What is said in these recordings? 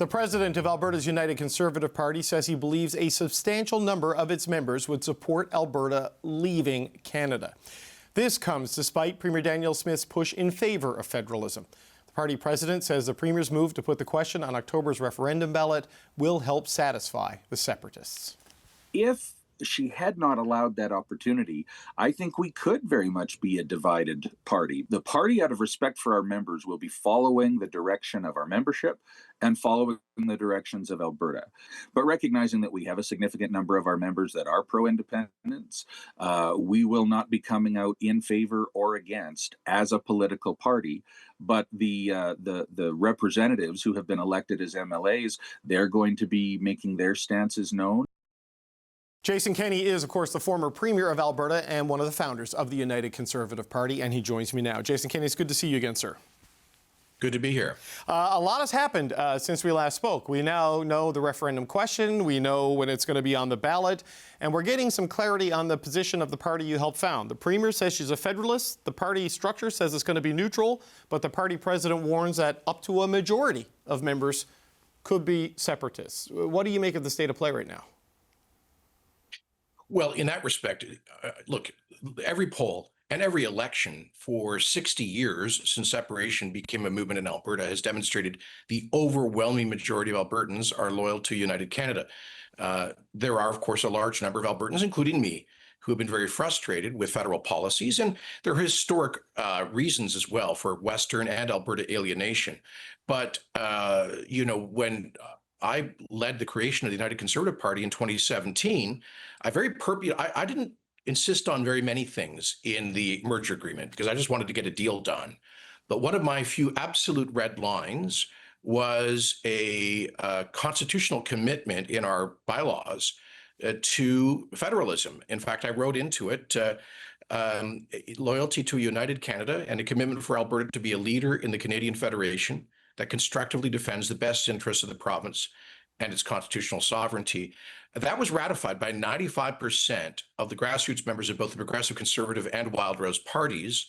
The president of Alberta's United Conservative Party says he believes a substantial number of its members would support Alberta leaving Canada. This comes despite Premier Danielle Smith's push in favour of federalism. The party president says the Premier's move to put the question on October's referendum ballot will help satisfy the separatists. If she had not allowed that opportunity, I think we could very much be a divided party. The party, out of respect for our members, will be following the direction of our membership and following the directions of Alberta. But recognizing that we have a significant number of our members that are pro-independence, we will not be coming out in favor or against as a political party. But the representatives who have been elected as MLAs, they're going to be making their stances known. Jason Kenney is, of course, the former Premier of Alberta and one of the founders of the United Conservative Party, and he joins me now. Jason Kenney, it's good to see you again, sir. Good to be here. A lot has happened since we last spoke. We now know the referendum question, we know when it's going to be on the ballot, and we're getting some clarity on the position of the party you helped found. The Premier says she's a federalist, the party structure says it's going to be neutral, but the party president warns that up to a majority of members could be separatists. What do you make of the state of play right now? Well, in that respect, look, every poll and every election for 60 years since separation became a movement in Alberta has demonstrated the overwhelming majority of Albertans are loyal to United Canada. There are, of course, a large number of Albertans, including me, who have been very frustrated with federal policies, and there are historic reasons as well for Western and Alberta alienation. But, when I led the creation of the United Conservative Party in 2017, I didn't insist on very many things in the merger agreement because I just wanted to get a deal done. But one of my few absolute red lines was a constitutional commitment in our bylaws to federalism. In fact, I wrote into it loyalty to a united Canada and a commitment for Alberta to be a leader in the Canadian Federation that constructively defends the best interests of the province and its constitutional sovereignty. That was ratified by 95% of the grassroots members of both the Progressive Conservative and Wild Rose parties.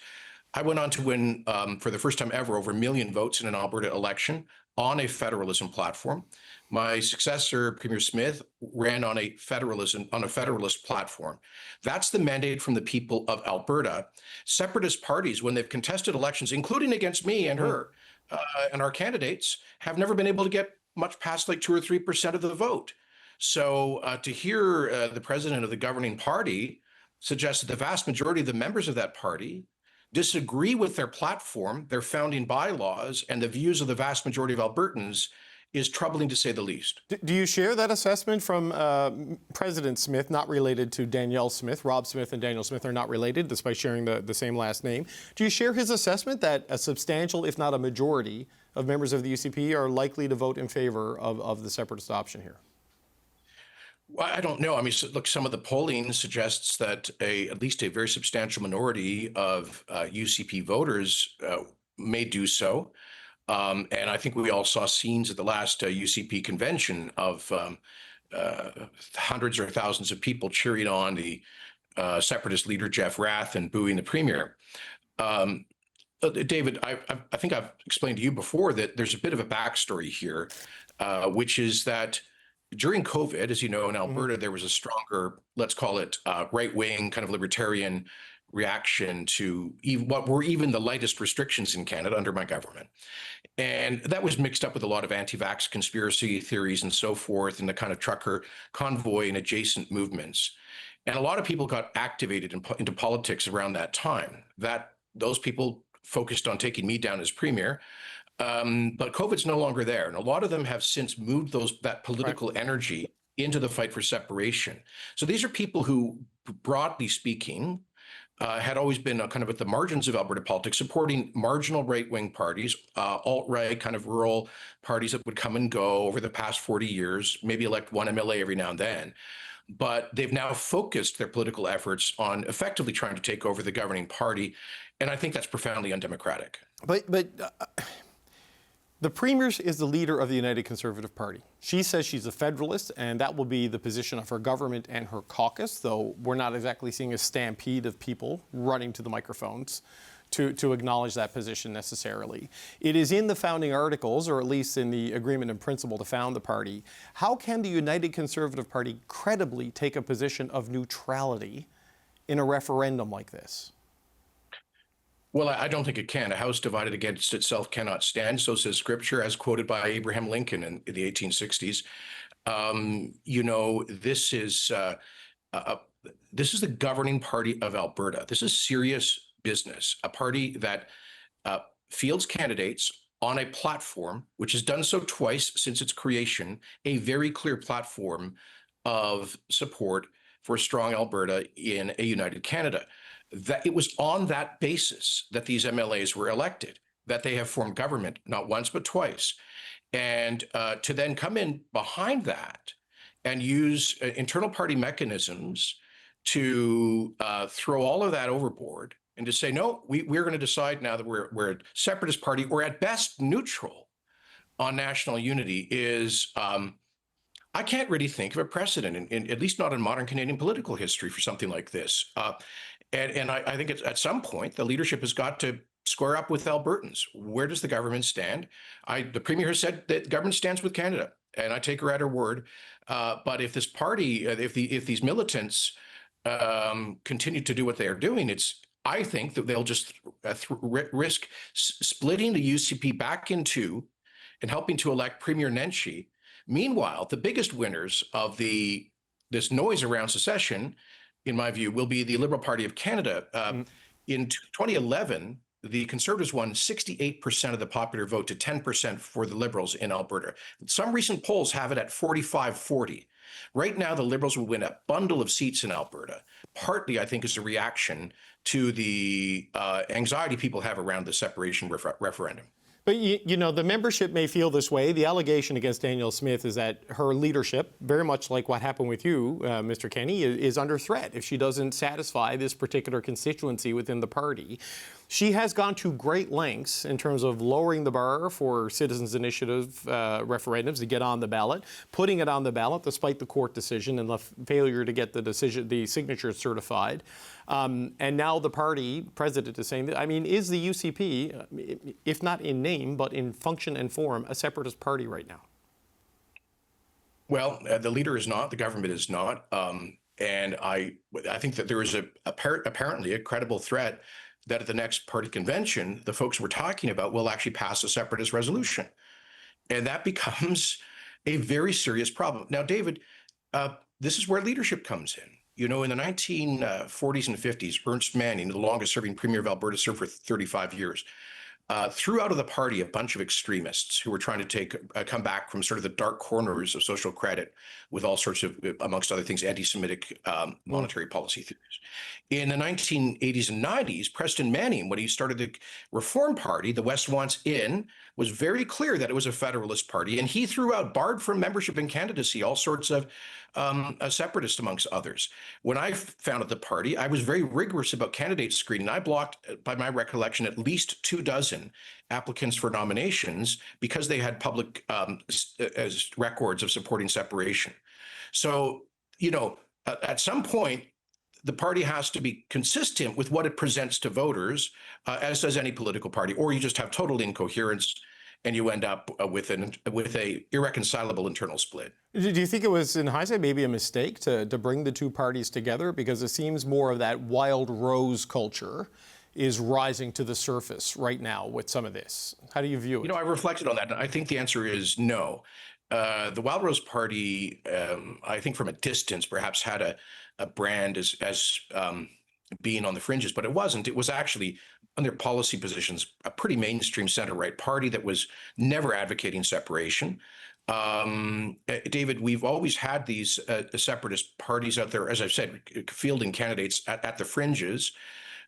I went on to win, for the first time ever, over 1 million votes in an Alberta election on a federalism platform. My successor, Premier Smith, ran on a federalist platform. That's the mandate from the people of Alberta. Separatist parties, when they've contested elections, including against me and her, and our candidates, have never been able to get much past like 2 or 3% of the vote. So to hear the president of the governing party suggest that the vast majority of the members of that party disagree with their platform, their founding bylaws, and the views of the vast majority of Albertans is troubling to say the least. Do you share that assessment from President Smith, not related to Danielle Smith? Rob Smith and Danielle Smith are not related, despite sharing the same last name. Do you share his assessment that a substantial, if not a majority, of members of the UCP are likely to vote in favor of the separatist option here? Well, I don't know. I mean, look, some of the polling suggests that at least a very substantial minority of UCP voters may do so. And I think we all saw scenes at the last UCP convention of hundreds or thousands of people cheering on the separatist leader, Jeff Rath, and booing the Premier. David, I think I've explained to you before that there's a bit of a backstory here, which is that during COVID, as you know, in Alberta, there was a stronger, let's call it right-wing kind of libertarian reaction to what were even the lightest restrictions in Canada under my government. And that was mixed up with a lot of anti-vax conspiracy theories and so forth, and the kind of trucker convoy and adjacent movements. And a lot of people got activated into politics around that time. Those people focused on taking me down as Premier. But COVID's no longer there. And a lot of them have since moved that political energy into the fight for separation. So these are people who, broadly speaking, had always been kind of at the margins of Alberta politics, supporting marginal right-wing parties, alt-right kind of rural parties that would come and go over the past 40 years, maybe elect one MLA every now and then. But they've now focused their political efforts on effectively trying to take over the governing party. And I think that's profoundly undemocratic. But the Premier is the leader of the United Conservative Party. She says she's a federalist, and that will be the position of her government and her caucus, though we're not exactly seeing a stampede of people running to the microphones to acknowledge that position necessarily. It is in the founding articles, or at least in the agreement in principle to found the party. How can the United Conservative Party credibly take a position of neutrality in a referendum like this? Well, I don't think it can. A house divided against itself cannot stand. So says Scripture, as quoted by Abraham Lincoln in the 1860s. This is the governing party of Alberta. This is serious business. A party that fields candidates on a platform, which has done so twice since its creation, a very clear platform of support for a strong Alberta in a united Canada. That it was on that basis that these MLAs were elected, that they have formed government not once but twice. And to then come in behind that and use internal party mechanisms to throw all of that overboard and to say, no, we're going to decide now that we're a separatist party, or at best neutral on national unity, is I can't really think of a precedent, at least not in modern Canadian political history, for something like this. And I think at some point, the leadership has got to square up with Albertans. Where does the government stand? The Premier has said that the government stands with Canada, and I take her at her word. But if this party, if these militants continue to do what they are doing, I think that they'll just risk splitting the UCP back in two and helping to elect Premier Nenshi. Meanwhile, the biggest winners of this noise around secession, in my view, will be the Liberal Party of Canada. In 2011, the Conservatives won 68% of the popular vote to 10% for the Liberals in Alberta. Some recent polls have it at 45-40. Right now, the Liberals will win a bundle of seats in Alberta. Partly, I think, is a reaction to the anxiety people have around the separation referendum. But, you know, the membership may feel this way. The allegation against Danielle Smith is that her leadership, very much like what happened with you, Mr. Kenney, is under threat if she doesn't satisfy this particular constituency within the party. She has gone to great lengths in terms of lowering the bar for citizens' initiative referendums to get on the ballot, putting it on the ballot despite the court decision and the failure to get the signatures certified. And now the party president is saying that, I mean, is the UCP, if not in name, but in function and form, a separatist party right now? Well, the leader is not, the government is not. And I think that there is apparently a credible threat that at the next party convention, the folks we're talking about will actually pass a separatist resolution. And that becomes a very serious problem. Now, David, this is where leadership comes in. You know, in the 1940s and 50s, Ernst Manning, the longest serving premier of Alberta, served for 35 years, threw out of the party a bunch of extremists who were trying to come back from sort of the dark corners of social credit with all sorts of, amongst other things, anti-Semitic monetary policy theories. In the 1980s and 90s, Preston Manning, when he started the Reform Party, the West Wants In, was very clear that it was a federalist party, and he threw out, barred from membership and candidacy, all sorts of separatists, amongst others. When I founded the party, I was very rigorous about candidate screening. I blocked, by my recollection, at least 24 applicants for nominations because they had public records of supporting separation. So, you know, at some point, the party has to be consistent with what it presents to voters, as does any political party, or you just have total incoherence and you end up with a irreconcilable internal split. Do you think it was, in hindsight, maybe a mistake to bring the two parties together? Because it seems more of that wild rose culture is rising to the surface right now with some of this. How do you view it? You know, I reflected on that, and I think the answer is no. The Wild Rose Party, I think from a distance, perhaps had a brand as being on the fringes, but it wasn't. It was actually, on their policy positions, a pretty mainstream center-right party that was never advocating separation. David, we've always had these separatist parties out there, as I've said, fielding candidates at the fringes.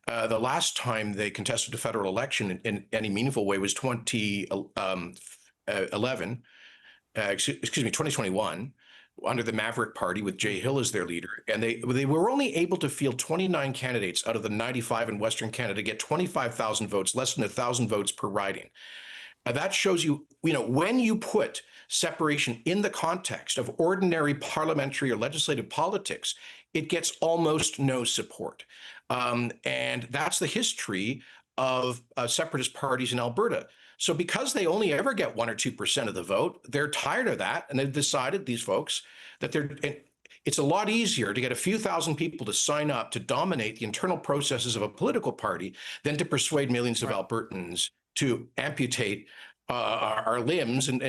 The last time they contested a federal election in any meaningful way was 2021, under the Maverick Party with Jay Hill as their leader. And they were only able to field 29 candidates out of the 95 in Western Canada, get 25,000 votes, less than 1,000 votes per riding. That shows you, when you put separation in the context of ordinary parliamentary or legislative politics, it gets almost no support. And that's the history of separatist parties in Alberta. So because they only ever get 1 or 2% of the vote, they're tired of that. And they've decided, these folks, that it's a lot easier to get a few thousand people to sign up to dominate the internal processes of a political party than to persuade millions of Albertans to amputate our limbs and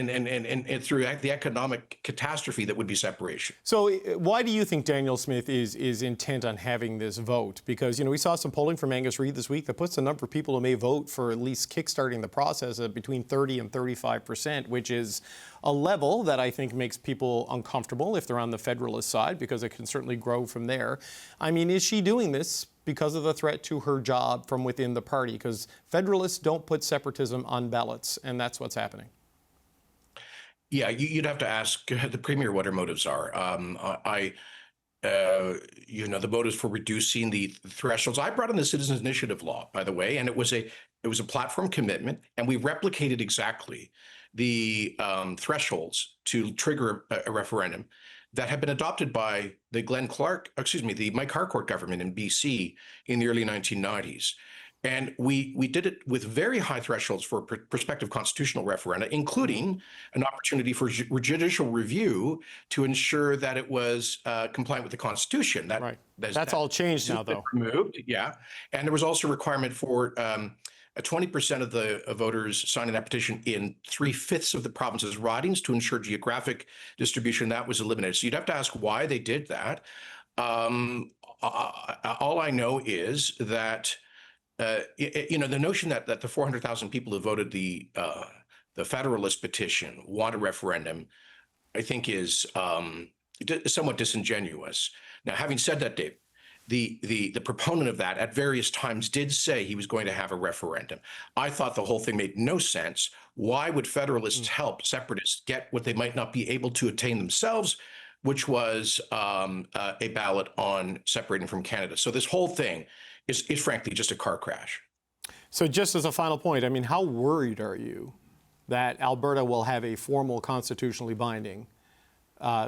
through the economic catastrophe that would be separation. So why do you think Danielle Smith is intent on having this vote? Because, we saw some polling from Angus Reid this week that puts the number of people who may vote for at least kickstarting the process at between 30 and 35%, which is a level that I think makes people uncomfortable if they're on the Federalist side, because it can certainly grow from there. I mean, is she doing this because of the threat to her job from within the party? Because Federalists don't put separatism on ballots, and that's what's happening. Yeah, you'd have to ask the Premier what her motives are. The motives for reducing the thresholds. I brought in the Citizens Initiative law, by the way, and it was a platform commitment, and we replicated exactly the thresholds to trigger a referendum that had been adopted by the Mike Harcourt government in BC in the early 1990s. And we did it with very high thresholds for prospective constitutional referenda, including an opportunity for judicial review to ensure that it was compliant with the Constitution. That's all changed now, though. Removed, yeah. And there was also a requirement for 20% of the voters signing that petition in 3/5 of the province's ridings to ensure geographic distribution. That was eliminated. So you'd have to ask why they did that. All I know is that the notion that the 400,000 people who voted the Federalist petition want a referendum, I think is somewhat disingenuous. Now, having said that, Dave, the proponent of that at various times did say he was going to have a referendum. I thought the whole thing made no sense. Why would Federalists help separatists get what they might not be able to attain themselves, which was a ballot on separating from Canada? So this whole thing is frankly just a car crash. So just as a final point, I mean, how worried are you that Alberta will have a formal constitutionally binding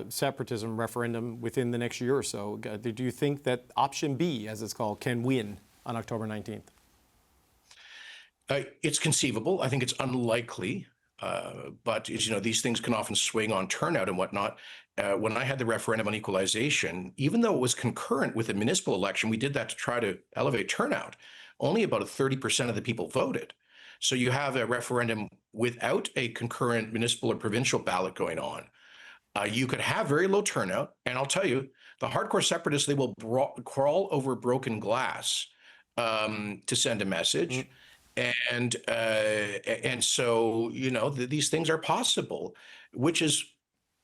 separatism referendum within the next year or so? Do you think that option B, as it's called, can win on October 19th? It's conceivable. I think it's unlikely. But these things can often swing on turnout and whatnot. When I had the referendum on equalization, even though it was concurrent with the municipal election, we did that to try to elevate turnout. Only about 30% of the people voted. So you have a referendum without a concurrent municipal or provincial ballot going on. You could have very low turnout. And I'll tell you, the hardcore separatists, they will crawl over broken glass to send a message. And so, these things are possible, which is,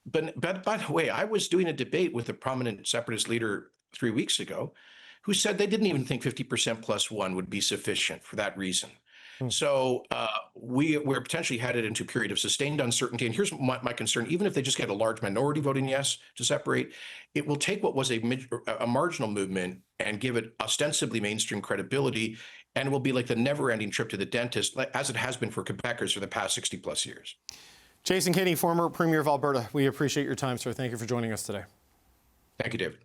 but by the way, I was doing a debate with a prominent separatist leader 3 weeks ago who said they didn't even think 50% plus one would be sufficient for that reason. So we're potentially headed into a period of sustained uncertainty. And here's my concern. Even if they just get a large minority voting yes to separate, it will take what was a marginal movement and give it ostensibly mainstream credibility. And it will be like the never-ending trip to the dentist, as it has been for Quebecers for the past 60 plus years. Jason Kenney, former Premier of Alberta, we appreciate your time, sir. Thank you for joining us today. Thank you, David.